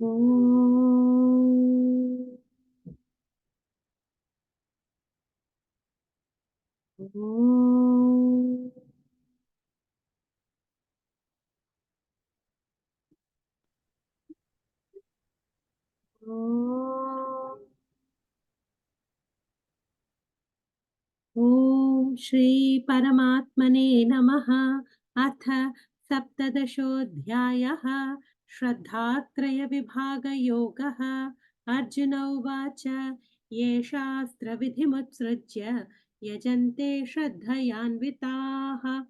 ॐ ॐ ॐ श्री परमात्मने नमः। अथ सप्तदशोऽध्यायः। श्रद्धात्रयविभागयोगः। अर्जुन उवाच ये शास्त्रविधिमुत्सृज्य यजन्ते श्रद्धयान्विताः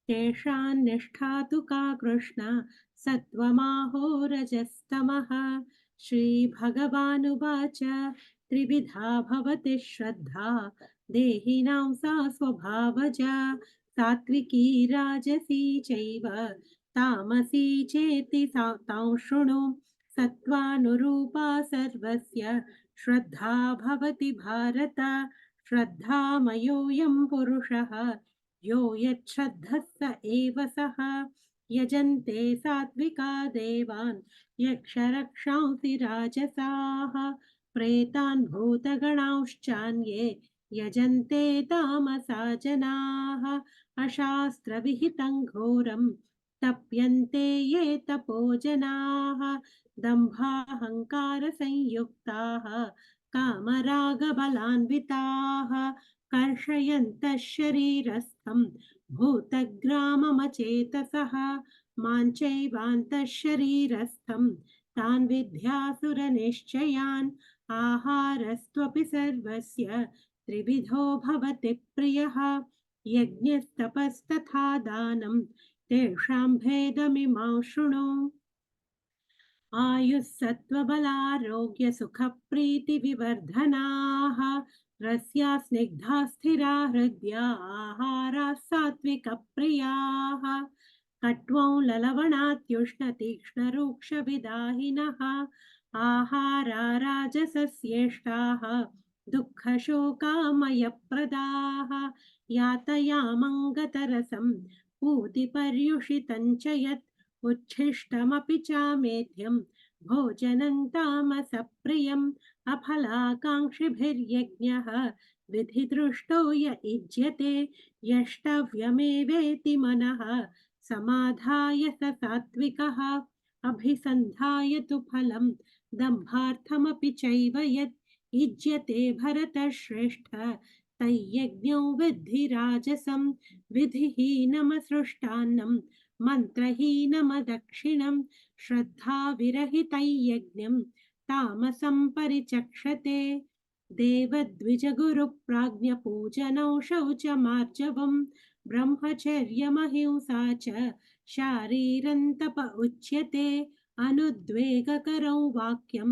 तेषां निष्ठा तु का कृष्ण सत्त्वमाहो रजस्तमः। श्रीभगवानुवाच त्रिविधा भवति श्रद्धा देहिनां सा स्वभावजा सात्विकी राजसी चैव तामसी चेति तां शृणु। सत्त्वानुरूपा सर्वस्य श्रद्धा भवति भारत। श्रद्धामयोऽयं पुरुषः यो यच्छ्रद्धः स एव सः। यजन्ते सात्विका देवान् यक्षरक्षांसि राजसाः प्रेतान् भूतगणांश्चान्ये यजन्ते तामसा जनाः। अशास्त्रविहितं घोरं तप्यन्ते ये तपो जनाः दम्भाहङ्कारसंयुक्ताः कामरागबलान्विताः कर्षयन्तः शरीरस्थं भूतग्राममचेतसः मां चैवान्तः शरीरस्थं तान् विद्यासुरनिश्चयान्। आहारस्त्वपि सर्वस्य त्रिविधो भवति प्रियः यज्ञस्तपस्तथा दानं तेषां भेदमिमां शृणु। आयुः सत्त्वबलारोग्य सुखप्रीतिविवर्धनाः रस्या स्निग्धा स्थिरा हृद्या आहाराः सात्विकप्रियाः कट्वं ललवणात्युष्णतीक्ष्णरूक्षविदाहिनः आहारा राजसस्येष्टाः दुःखशोकामयप्रदाः यातयामङ्गतरसं पूतिपर्युषितं च यत् उच्छिष्टमपि चामेध्यं भोजनं तामसप्रियम् अफलाकाङ्क्षिभिर्यज्ञः विधिदृष्टो य युज्यते यष्टव्यमेवेति मनः समाधाय स सात्विकः अभिसन्धाय तु फलं दम्भार्थमपि चैव यत् युज्यते भरतश्रेष्ठ तय्यज्ञो विद्धि राजसं विधिहीनमसृष्टान्नं मन्त्रहीनमदक्षिणं श्रद्धाविरहितं यज्ञं तामसं परिचक्षते। देवद्विजगुरुप्राज्ञपूजनौ शौचमार्जवम् ब्रह्मचर्यमहिंसा च शारीरन्तप उच्यते। अनुद्वेगकरौ वाक्यं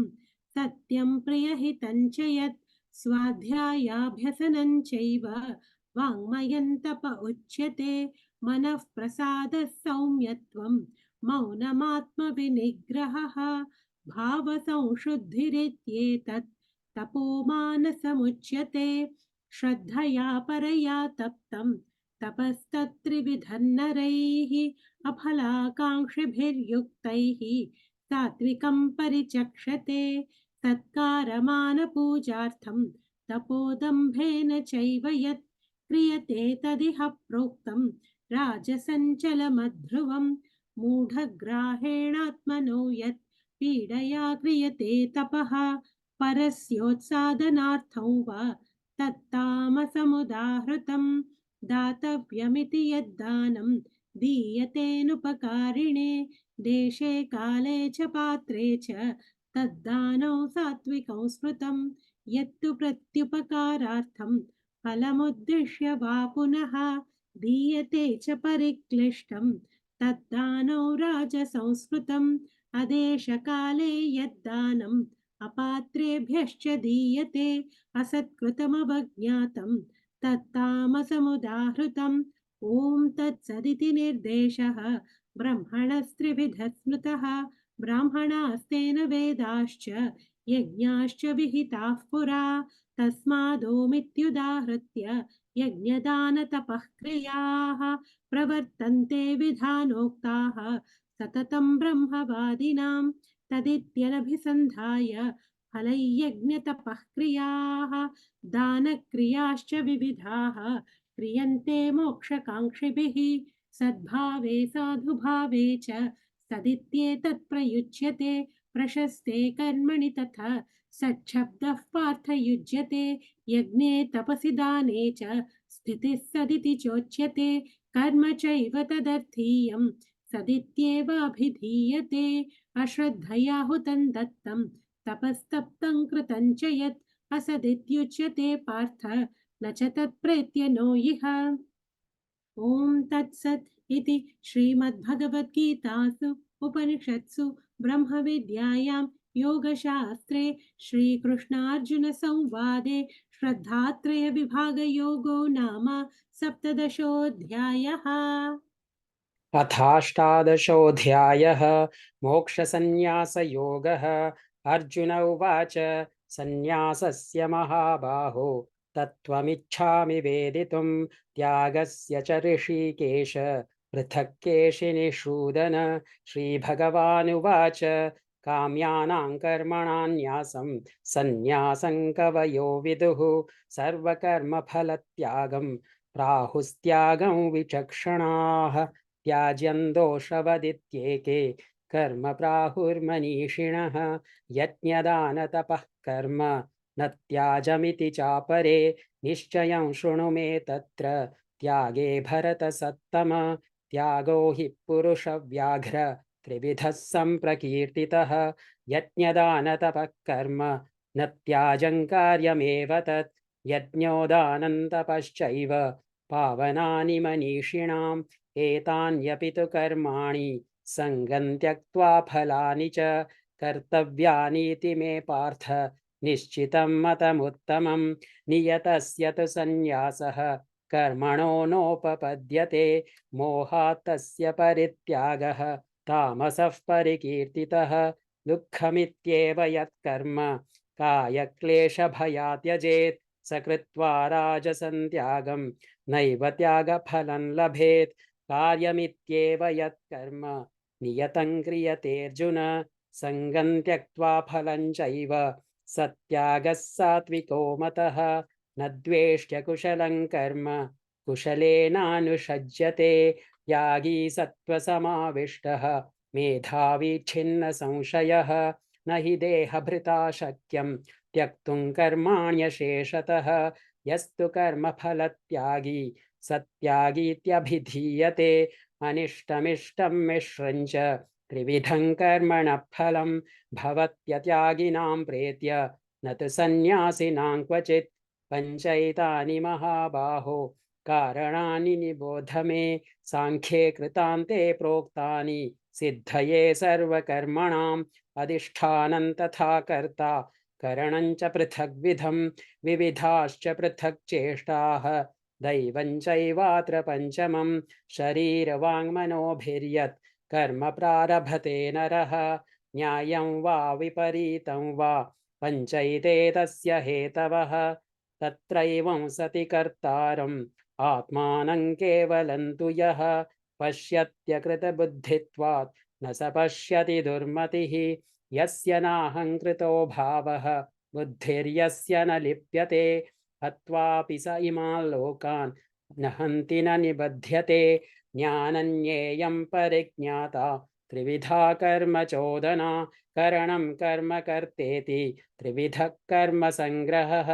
सत्यं प्रियहितं च यत् स्वाध्यायाभ्यसनं चैव वाङ्मयन्तप उच्यते। मनः प्रसादः सौम्यत्वं मौनमात्मविनिग्रहः भावसंशुद्धिरित्येतत् तपोमानसमुच्यते। श्रद्धया परया तप्तं तपस्तत्त्रिविधन्नरैः अफलाकाङ्क्षिभिर्युक्तैः सात्विकं परिचक्षते। सत्कारमानपूजार्थं तपोदम्भेन चैव यत् क्रियते तदिह प्रोक्तं राजसञ्चलमध्रुवं मूढग्राहेणात्मनो यत् पीडया क्रियते तपः परस्योत्सादनार्थं वा तत्तामसमुदाहृतं दातव्यमिति यद्दानं दीयतेनुपकारिणे देशे काले च पात्रे च तद्दानौ सात्विकं स्मृतं। यत्तु प्रत्युपकारार्थं फलमुद्दिश्य वा पुनः दीयते च परिक्लिष्टं तद्दानौ राजसंस्कृतम्। अदेशकाले यद्दानम् अपात्रेभ्यश्च दीयते असत्कृतमवज्ञातं तत्तामसमुदाहृतम्। ॐ तत्सदिति निर्देशः ब्रह्मणस्त्रिविधः स्मृतः ब्राह्मणास्तेन वेदाश्च यज्ञाश्च विहिताः पुरा तस्मादोमित्युदाहृत्य यज्ञदानतपः क्रियाः प्रवर्तन्ते विधानोक्ताः सततं ब्रह्मवादिनां। तदित्यनभिसन्धाय फलैर्यज्ञतपः क्रियाः दानक्रियाश्च विविधाः क्रियन्ते मोक्षकाङ्क्षिभिः सद्भावे साधुभावे च सदित्येतत् प्रयुज्यते प्रशस्ते कर्मणि तथा सच्छब्दः पार्थयुज्यते यज्ञे तपसि दाने च स्थितिः सदिति चोच्यते कर्म चैव तदर्थीयं सदित्येवाभिधीयते अश्रद्धया हुतं दत्तं तपस्तप्तं कृतं च यत् असदित्युच्यते पार्थ न च तत्प्रेत्य नो इह ॐ तत्सत् इति श्रीमद्भगवद्गीतासु उपनिषत्सु ब्रह्मविद्यायां योगशास्त्रे श्रीकृष्णार्जुनसंवादे श्रद्धात्रयविभागयोगो नाम सप्तदशोऽध्यायः। अथाष्टादशोऽध्यायः मोक्षसंन्यासयोगः। अर्जुन उवाच सन्न्यासस्य महाबाहो तत्त्वमिच्छामि वेदितुं त्यागस्य च ऋषिकेश पृथक् केशिनिषूदन। श्रीभगवानुवाच काम्यानां कर्मणां न्यासं सन्न्यासं कवयो विदुः सर्वकर्मफलत्यागं प्राहुस्त्यागं विचक्षणाः। त्याज्यं दोषवदित्येके कर्म प्राहुर्मनीषिणः यज्ञदानतपः कर्म न त्याजमिति चापरे निश्चयं शृणु मे तत्र त्यागे भरतसत्तम। त्यागो हि पुरुषव्याघ्र त्रिविधः सम्प्रकीर्तितः यज्ञदानतपः कर्म न त्याजं कार्यमेव तत् यज्ञोदानं तपश्चैव पावनानि मनीषिणाम् एतान्यपि तु कर्माणि सङ्गं त्यक्त्वा फलानि च कर्तव्यानीति मे पार्थ निश्चितं मतमुत्तमं। नियतस्य तु सन्न्यासः कर्मणो नोपपद्यते मोहात् तस्य परित्यागः तामसः परिकीर्तितः। दुःखमित्येव यत्कर्म कायक्लेशभयात् त्यजेत् स कृत्वा राजसं त्यागं नैव त्यागफलं लभेत्। कार्यमित्येव यत्कर्म नियतं क्रियतेऽर्जुन सङ्गं त्याक्त्वा फलं चैव सत्यागः सात्विको मतः। न द्वेष्ट्य कुशलं कर्म कुशलेनानुषज्यते त्यागी सत्त्वसमाविष्टः मेधावी छिन्न संशयः। न हि देहभृता शक्यं त्यक्तुं कर्माण्यशेषतः यस्तु कर्मफलत्यागी सत्यागीत्यभिधीयते। अनिष्टमिष्टं मिश्रं च त्रिविधं कर्मणः फलं भवत्यत्यागिनां प्रेत्य न तु सन्न्यासिनां क्वचित्। पञ्चैतानि महाबाहो कारणानि निबोध मे साङ्ख्ये कृतान्ते प्रोक्तानि सिद्धये सर्वकर्मणाम् अधिष्ठानं तथा कर्ता करणं च पृथग्विधं विविधाश्च पृथक् चेष्टाः दैवं चैवात्र पञ्चमं। शरीरवाङ्मनोभिर्यत् कर्म प्रारभते नरः न्यायं वा विपरीतं वा पञ्चैते तस्य हेतवः। तत्रैवं सति कर्तारम् आत्मानं केवलं तु यः पश्यत्यकृतबुद्धित्वात् न स पश्यति दुर्मतिः। यस्य नाहङ्कृतो भावः बुद्धिर्यस्य न लिप्यते हत्वापि स इमान् लोकान् न हन्ति न निबध्यते। ज्ञानज्ञेयं परिज्ञाता त्रिविधा कर्म चोदना करणं कर्म कर्तेति त्रिविधः कर्म संग्रहः।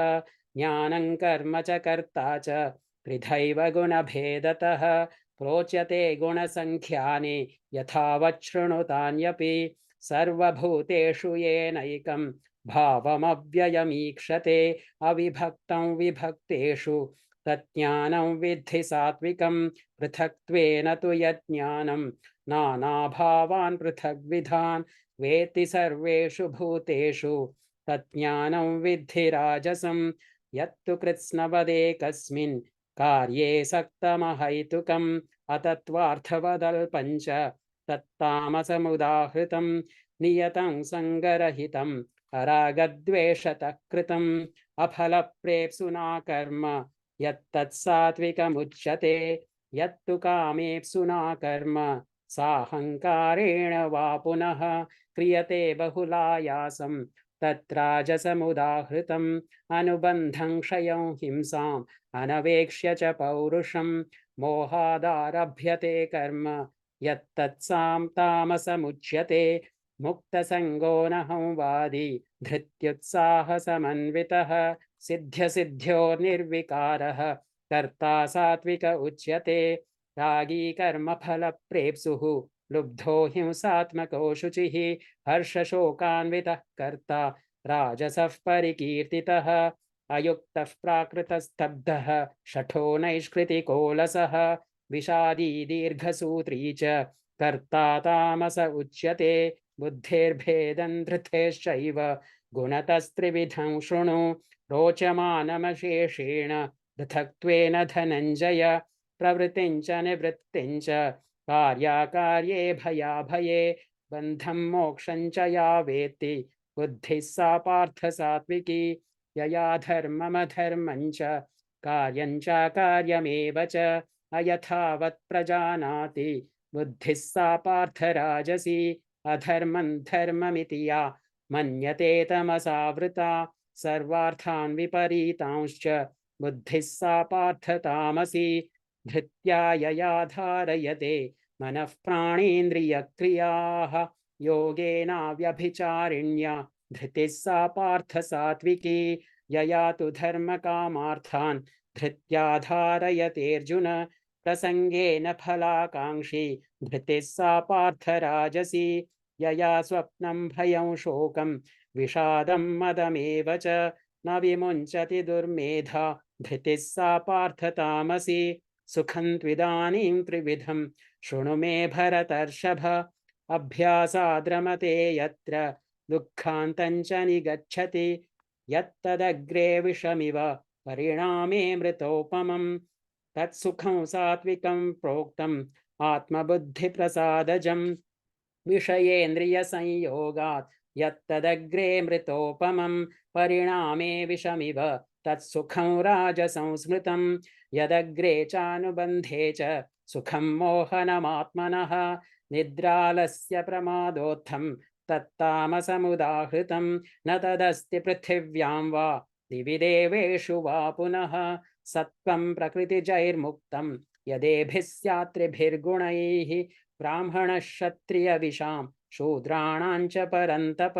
ज्ञानं कर्म च कर्ता च त्रिधैव गुणभेदतः प्रोच्यते गुणसङ्ख्यानि यथावत् शृणुतान्यपि सर्वभूतेषु येनैकं भावमव्ययमीक्षते अविभक्तं विभक्तेषु तज्ज्ञानं विद्धि सात्विकं। पृथक्त्वेन तु यज्ञानं नानाभावान् पृथग्विधान् वेत्ति सर्वेषु भूतेषु तज्ज्ञानं विद्धि राजसं। यत्तु कृत्स्नवदेकस्मिन् कार्ये सक्तमहैतुकम् अतत्त्वार्थवदल्पञ्च तत्तामसमुदाहृतं नियतं सङ्गरहितम् अरागद्वेषतः कृतम् अफलप्रेप्सुना कर्म यत्तत्सात्विकमुच्यते। यत्तु कामेप्सुना कर्म साहङ्कारेण वा पुनः क्रियते बहुलायासं तत्राजसमुदाहृतम् अनुबन्धं क्षयं हिंसाम् अनवेक्ष्य च पौरुषं मोहादारभ्यते कर्म यत्तत्सां तामसमुच्यते मुक्तसङ्गो नहंवादी धृत्युत्साहसमन्वितः सिद्ध्यसिद्ध्यो निर्विकारः कर्ता सात्विक उच्यते रागी कर्मफलप्रेप्सुः लुब्धो हिंसात्मको शुचिः हर्षशोकान्वितः कर्ता राजसः परिकीर्तितः अयुक्तः प्राकृतस्तब्धः शठो नैष्कृतिकोलसः विषादी दीर्घसूत्री च कर्ता तामस उच्यते बुद्धिर्भेदं धृतेश्चैव गुणतस्त्रिविधं शृणु रोचमानमशेषेण पृथक्त्वेन धनञ्जय प्रवृत्तिं च निवृत्तिं च कार्याकार्ये भयाभये बन्धं मोक्षं च या वेत्ति बुद्धिः सा पार्थ सात्विकी यया धर्ममधर्मं च कार्यं च कार्यमेव च अयथावत् प्रजानाति बुद्धिः सा पार्थ राजसी अधर्मं धर्ममिति या मन्यते तमसावृता सर्वार्थान् विपरीतांश्च बुद्धिः सा पार्थ तामसी धृत्या यया धारयते मनः प्राणेन्द्रियक्रियाः योगेनाव्यभिचारिण्या धृतिः सा पार्थ सात्विकी यया तु धर्मकामार्थान् धृत्या धारयतेऽर्जुन प्रसङ्गेन फलाकाङ्क्षी धृतिः सा पार्थ राजसी यया स्वप्नं भयं शोकं विषादं मदमेव च न विमुञ्चति दुर्मेधा धृतिः सा पार्थ तामसी सुखं त्विदानीं त्रिविधं शृणु मे भरतर्षभ अभ्यासाद्रमते यत्र दुःखान्तं च निगच्छति यत्तदग्रे विषमिव परिणामे मृतोपमं तत्सुखं सात्विकं प्रोक्तम् आत्मबुद्धिप्रसादजं विषयेन्द्रियसंयोगात् यत्तदग्रे मृतोपमं परिणामे विषमिव तत्सुखं राजसंस्मृतं यदग्रे चानुबन्धे च सुखं मोहनमात्मनः निद्रालस्य प्रमादोत्थं तत्तामसमुदाहृतं न तदस्ति पृथिव्यां वा दिवि देवेषु वा पुनः सत्त्वं प्रकृतिजैर्मुक्तं यदेभिः स्यात्रिभिर्गुणैः ब्राह्मणक्षत्रियविषां शूद्राणां च परन्तप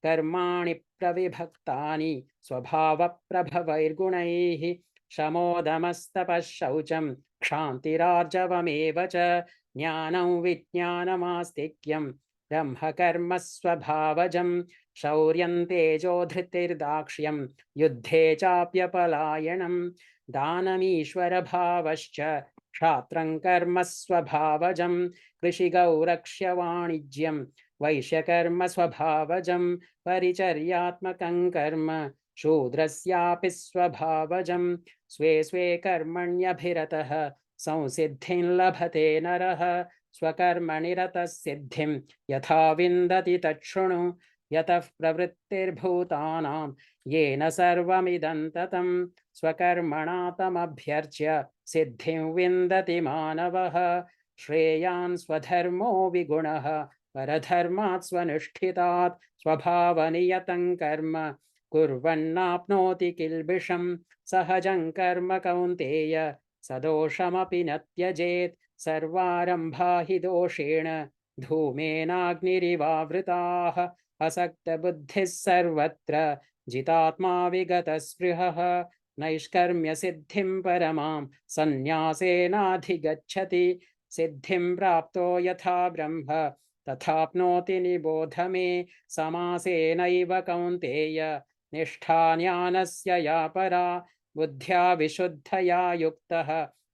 कर्माणि प्रविभक्तानि स्वभावप्रभवैर्गुणैः शमोदमस्तपः शौचं क्षान्तिरार्जवमेव च ज्ञानं विज्ञानमास्तिक्यं ब्रह्मकर्म स्वभावजं शौर्यं तेजो धृतिर्दाक्ष्यं युद्धे चाप्यपलायनं दानमीश्वरभावश्च क्षात्रं कर्म स्वभावजं कृषिगौरक्ष्यवाणिज्यं वैश्यकर्म स्वभावजं परिचर्यात्मकं कर्म शूद्रस्यापि स्वभावजं स्वे स्वे कर्मण्यभिरतः संसिद्धिं लभते नरः स्वकर्मनिरतः सिद्धिं यथा विन्दति तच्छृणु यतः प्रवृत्तिर्भूतानां येन सर्वमिदं ततं स्वकर्मणा तमभ्यर्च्य सिद्धिं विन्दति मानवः श्रेयान् स्वधर्मो विगुणः परधर्मात् स्वनुष्ठितात् स्वभावनियतं कर्म कुर्वन्नाप्नोति किल्बिषं सहजं कर्म कौन्तेय सदोषमपि न त्यजेत् सर्वारम्भा हि दोषेण धूमेनाग्निरिवावृताः असक्तबुद्धिः सर्वत्र जितात्मा विगतस्पृहः नैष्कर्म्यसिद्धिं परमां सन्न्यासेनाधिगच्छति सिद्धिं प्राप्तो यथा ब्रह्म तथाप्नोति निबोध मे समासेनैव कौन्तेय निष्ठा ज्ञानस्य या परा बुद्ध्या विशुद्धया युक्तः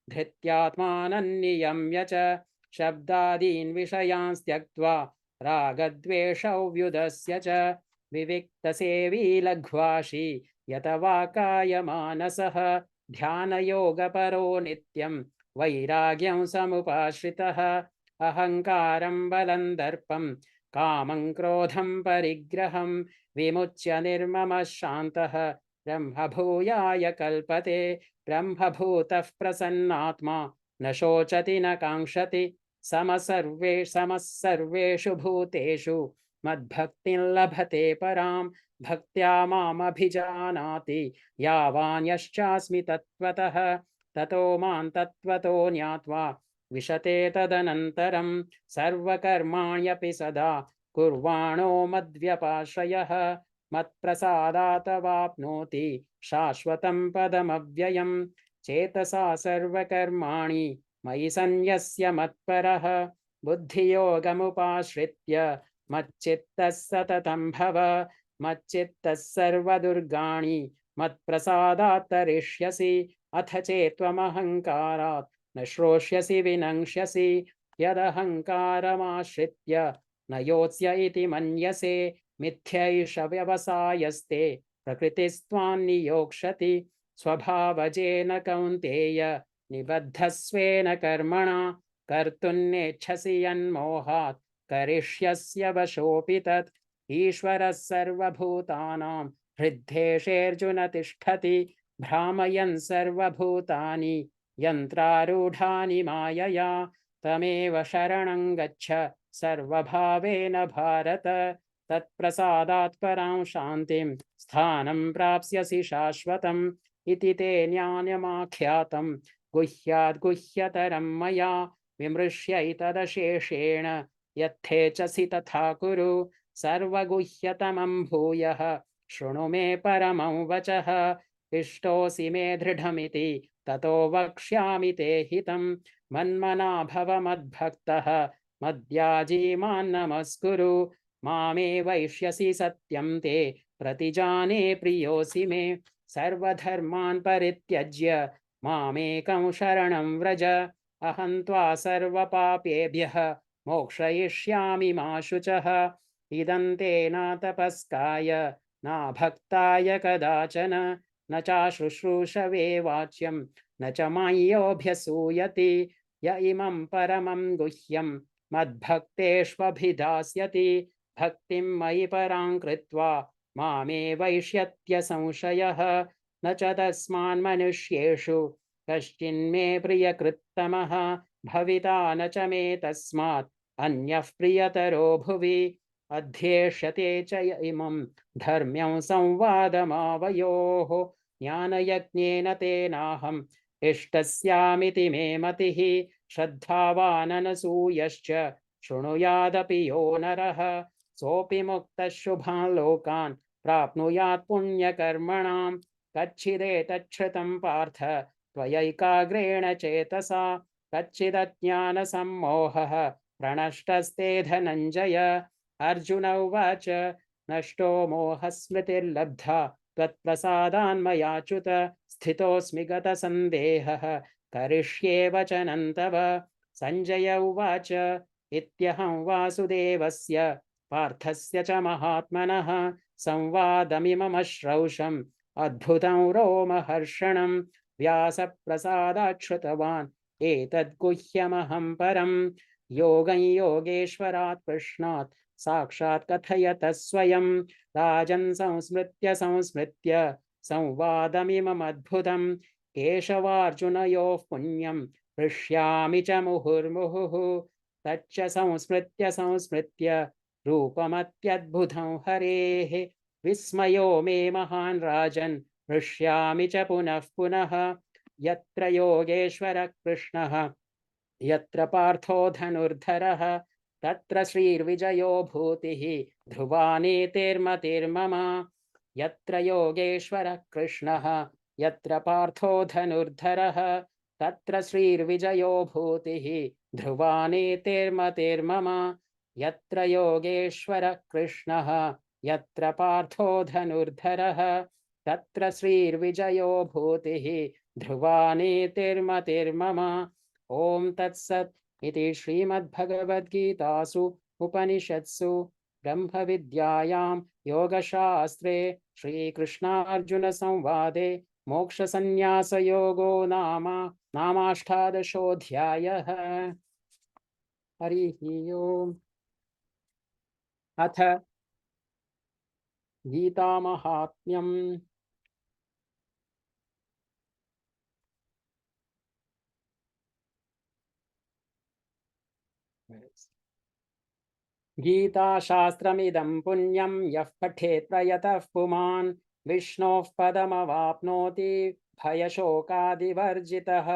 धृत्यात्मानन्नियम्य च शब्दादीन् विषयान् त्यक्त्वा रागद्वेषव्युदस्य च विविक्तसेवी लघ्वाशी यतवाकायमानसः ध्यानयोगपरो नित्यं वैराग्यं समुपाश्रितः अहङ्कारं बलं दर्पं कामं क्रोधं परिग्रहं विमुच्य निर्ममः शान्तः ब्रह्मभूयाय कल्पते ब्रह्मभूतः प्रसन्नात्मा न शोचति न काङ्क्षति समः सर्वेषु भूतेषु मद्भक्तिं लभते परां भक्त्या मामभिजानाति यावान् यश्चास्मि तत्त्वतः ततो मां तत्त्वतो ज्ञात्वा विशते तदनन्तरं सर्वकर्माण्यपि सदा कुर्वाणो मद्व्यपाश्रयः मत्प्रसादातवाप्नोति शाश्वतं पदमव्ययम् चेतसा सर्वकर्माणि मयि सन्न्यस्य मत्परः बुद्धियोगमुपाश्रित्य मच्चित्तः सततं भव मच्चित्तः सर्वदुर्गाणि मत्प्रसादात् तरिष्यसि अथ चेत्त्वमहङ्कारात् न श्रोष्यसि विनङ्क्ष्यसि यदहङ्कारमाश्रित्य न योत्स्य इति मन्यसे मिथ्यैष व्यवसायस्ते प्रकृतिस्त्वान्नियोक्ष्यति स्वभावजेन कौन्तेय निबद्धस्वेन कर्मणा कर्तुं नेच्छसि यन्मोहात् करिष्यस्य वशोऽपि तत् ईश्वरः सर्वभूतानां हृद्देशेऽर्जुन तिष्ठति भ्रामयन् सर्वभूतानि यन्त्रारूढानि मायया तमेव शरणं गच्छ सर्वभावेन भारत तत्प्रसादात् परां शान्तिं स्थानं प्राप्स्यसि शाश्वतम् इति ते ज्ञानमाख्यातं गुह्याद् गुह्यतरं मया विमृश्यैतदशेषेण यथेच्छसि तथा कुरु सर्वगुह्यतमं भूयः शृणु मे परमं वचः इष्टोऽसि मे दृढमिति ततो वक्ष्यामि ते हितं मन्मना भव मद्भक्तः मद्याजी मां नमस्कुरु मामे वैष्यसि सत्यं ते प्रतिजाने प्रियोऽसि मे सर्वधर्मान् परित्यज्य मामेकं शरणं व्रज अहं त्वा सर्वपापेभ्यः मोक्षयिष्यामि मा शुचः इदं ते न तपस्काय न भक्ताय कदाचन न चाशुश्रूषवे वाच्यं न च माय्योऽभ्यसूयति य इमं परमं गुह्यं मद्भक्तेष्वभिधास्यति भक्तिं मयि परां कृत्वा मामे वैष्यत्य संशयः न च तस्मान्मनुष्येषु कश्चिन्मे प्रियकृत्तमः भविता न च मे तस्मात् अन्यः प्रियतरो भुवि अध्येष्यते च इमं धर्म्यं संवादमावयोः ज्ञानयज्ञेन तेनाहम् इष्टस्यामिति मे मतिः श्रद्धावाननसूयश्च शृणुयादपि यो नरः सोऽपि मुक्तः शुभान् लोकान् प्राप्नुयात् पुण्यकर्मणां कच्चिदेतच्छ्रुतं पार्थ त्वयैकाग्रेण चेतसा कच्चिदज्ञानसम्मोहः प्रणष्टस्ते धनञ्जय अर्जुन उवाच नष्टो मोहस्मृतिर्लब्धा त्वत्प्रसादान्मयाच्युत स्थितोऽस्मि गतसन्देहः करिष्ये वचनं तव सञ्जय उवाच इत्यहं वासुदेवस्य पार्थस्य च महात्मनः संवादमिममश्रौषम् अद्भुतं रोमहर्षणं व्यासप्रसादात् श्रुतवान् एतद्गुह्यमहं परं योगं योगेश्वरात् कृष्णात् साक्षात् कथयतः स्वयं राजन् संस्मृत्य संवादमिममद्भुतं केशवार्जुनयोः पुण्यं हृष्यामि च मुहुर्मुहुः तच्च संस्मृत्य रूपमत्यद्भुतं हरेः विस्मयो मे महान् राजन् हृष्यामि च पुनः पुनः यत्र योगेश्वरः कृष्णः यत्र पार्थो धनुर्धरः तत्र श्रीर्विजयो भूतिः ध्रुवानेतेर्मतिर्मम यत्र योगेश्वरः कृष्णः यत्र पार्थो धनुर्धरः तत्र श्रीर्विजयो भूतिः ध्रुवानेतेर्मतिर्मम यत्र योगेश्वरः कृष्णः यत्र पार्थो धनुर्धरः तत्र श्रीर्विजयो भूतिः ध्रुवानेतिर्मतिर्मम ॐ तत्सत् इति श्रीमद्भगवद्गीतासु उपनिषत्सु ब्रह्मविद्यायां योगशास्त्रे श्रीकृष्णार्जुनसंवादे मोक्षसंन्यासयोगो नामाष्टादशोऽध्यायः हरिः ओम् अथ गीतामाहात्म्यम् गीताशास्त्रमिदं पुण्यं यः पठेत् प्रयतः पुमान् विष्णोः पदमवाप्नोति भयशोकादिवर्जितः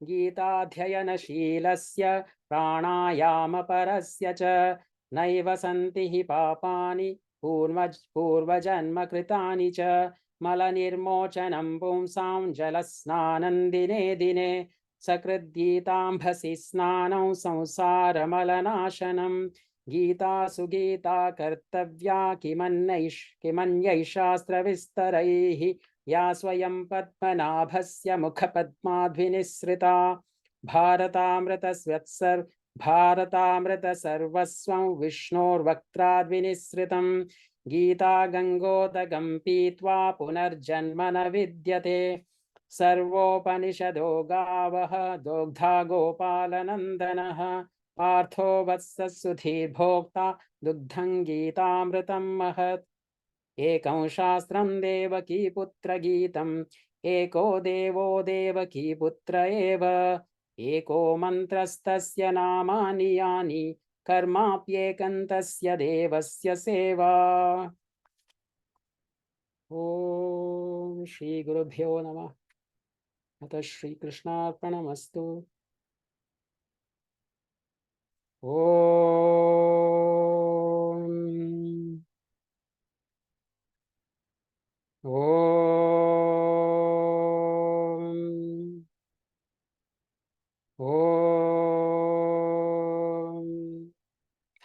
गीताध्ययनशीलस्य प्राणायामपरस्य च नैव सन्ति हि पापानि पूर्वजन्मकृतानि च मलनिर्मोचनं पुंसां जलस्नानं दिने दिने सकृद्गीताम्भसि स्नानं संसारमलनाशनम् गीतासु गीता कर्तव्या किमन्यैः शास्त्रविस्तरैः या स्वयं पद्मनाभस्य मुखपद्माद्विनिसृता भारतामृतसर्वस्वं विष्णोर्वक्त्राद्विनिसृतं गीता गङ्गोदकं पीत्वा पुनर्जन्म न विद्यते सर्वोपनिषदो गावः दोग्धा गोपालनन्दनः पार्थो वत्सः सुधीर्भोक्ता दुग्धं गीतामृतं महत् एकं शास्त्रं देवकीपुत्रगीतम् एको देवो देवकीपुत्र एव एको मन्त्रस्तस्य नामानि यानि कर्माप्येकं तस्य देवस्य सेवा। ॐ श्रीगुरुभ्यो नमः। अतः श्रीकृष्णार्पणमस्तु। ॐ ॐ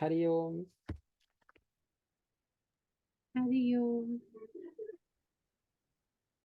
हरि ओम।